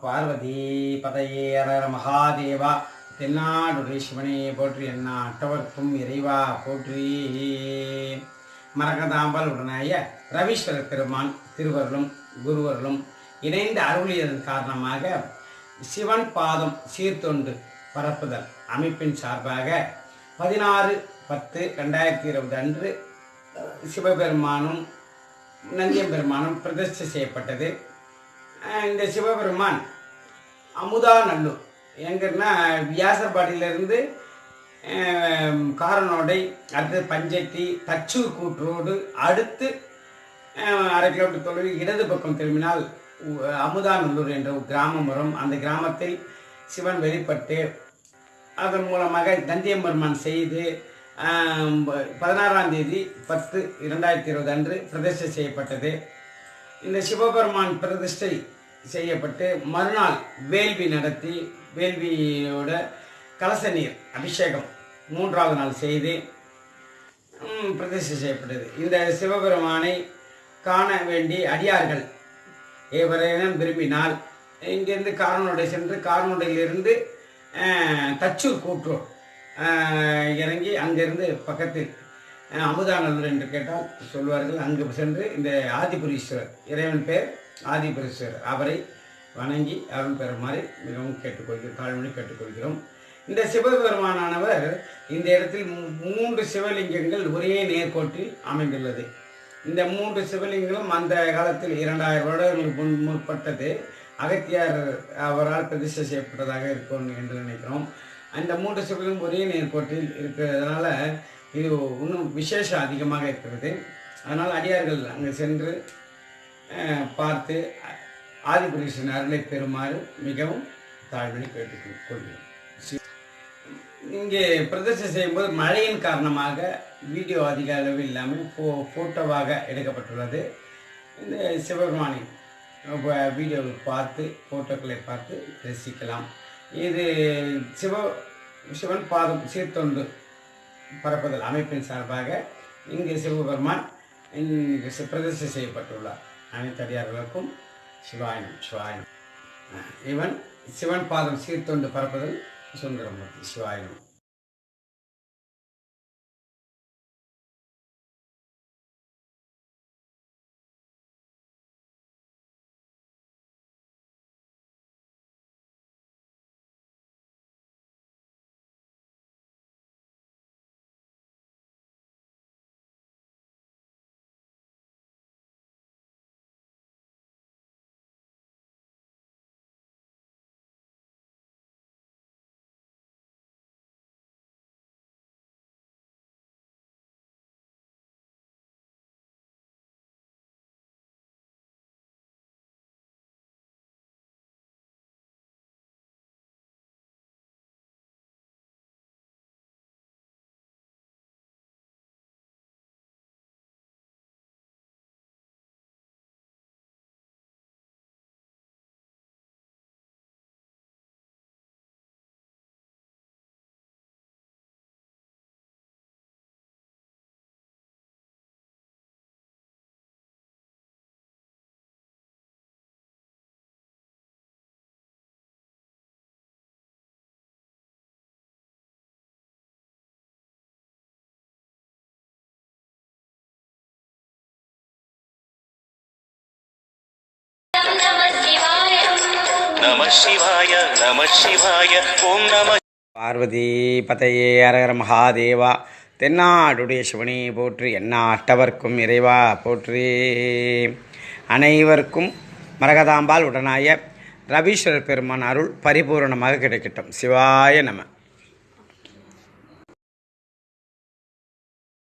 பார்வதி பதையே அரர மகாதேவா தென்னாடுடைய சிவனே போற்றி அட்டவர்க்கும் இறைவா போற்றி. மரகதாம்பாள் உடனாய ரவீஸ்வர பெருமான் திருவருளும் குருவருளும் இணைந்து அருளியதன் காரணமாக சிவன் பாதம் சீர்தொண்டு பரப்புதல் அமைப்பின் சார்பாக 16/10/2020 அன்று சிவபெருமானும் நந்தியம்பெருமானும் பிரதிஷ்டை செய்யப்பட்டது. இந்த சிவபெருமான் அமுதாநல்லூர் எங்கன்னா வியாசர்பாடியிலிருந்து காரனோடை, அடுத்து பஞ்சட்டி, தச்சூர் கூற்றோடு அடுத்து 1/2 கிலோமீட்டர் தொலைவில் இடது பக்கம் திரும்பினால் அமுதாநல்லூர் என்ற ஒரு கிராமம் வரும். அந்த கிராமத்தில் சிவன் வெளிப்பட்டு அதன் மூலமாக நந்தியம்பெருமான் செய்து 16ஆம் தேதி 10/2020 அன்று பிரதிஷ்டை செய்யப்பட்டது. இந்த சிவபெருமான் பிரதிஷ்டை செய்யப்பட்டு மறுநாள் வேள்வி நடத்தி வேள்வியோட கலச நீர் அபிஷேகம் 3ஆவது நாள் செய்து பிரதிஷ்டை செய்யப்பட்டது. இந்த சிவபெருமானை காண வேண்டி அடியார்கள் எவரேனும் விரும்பினால் இங்கிருந்து காரனோடை சென்று காரனோடையிலிருந்து தச்சூர் கூற்றோர் இறங்கி அங்கிருந்து பக்கத்தில் அமுதாநல்லூர் என்று கேட்டால் சொல்வார்கள். அங்கு சென்று இந்த ஆதிபுரீஸ்வரர், இறைவன் பேர் ஆதிபுரீஸ்வரர், அவரை வணங்கி அருள் பெறுமாறு மிகவும் தாழ்மொழி கேட்டுக்கொள்கிறோம். இந்த சிவபெருமானவர் இந்த இடத்தில் 3 சிவலிங்கங்கள் ஒரே நேர்கோட்டில் அமைந்துள்ளது. இந்த 3 சிவலிங்கங்களும் அந்த காலத்தில் 2000 வருடங்களுக்கு முற்பட்டது. அகத்தியார் அவரால் பிரதிஷ்டை செய்யப்பட்டதாக இருக்கும் என்று நினைக்கிறோம். அந்த 3 சிவலிங்கம் ஒரே நேர்கோட்டில் இருக்கிறதுனால இது இன்னும் விசேஷம் அதிகமாக இருக்கிறது. அதனால் அடியார்கள் அங்கே சென்று பார்த்து ஆதிபுரீஸ்வரன் அருளை பெறுமாறு மிகவும் தாழ்மையை கேட்டுக்கொள்கிறோம். இங்கே பிரதிஷ்டை செய்யும்போது மழையின் காரணமாக வீடியோ அதிக அளவில் இல்லாமல் ஃபோட்டோவாக எடுக்கப்பட்டுள்ளது. இந்த சிவபெருமானின் வீடியோவை பார்த்து ஃபோட்டோக்களை பார்த்து ரசிக்கலாம். இது சிவன் பாதம் சீர்தொண்டு பரப்புதல் அமைப்பின் சார்பாக இங்கு சிவபெருமான் பிரதிஷ்டை செய்யப்பட்டுள்ளார். அனைத்து அடியார்களுக்கும் சிவாயனம் சிவாயனம். இவன் சிவன் பாதம் சீர்தொண்டு பரப்புதல் சுந்தரமூர்த்தி. சிவாயனம். நம சிவாய நம சிவாய ஓம் நம. பார்வதி பதையே அரர மகாதேவா தென்னாடுடைய சிவனே போற்றி அட்டவர்க்கும் இறைவா போற்றி. அனைவருக்கும் மரகதாம்பாள் உடனாய ரவீஸ்வரர் பெருமான் அருள் பரிபூரணமாக கிடைக்கட்டும். சிவாய நம.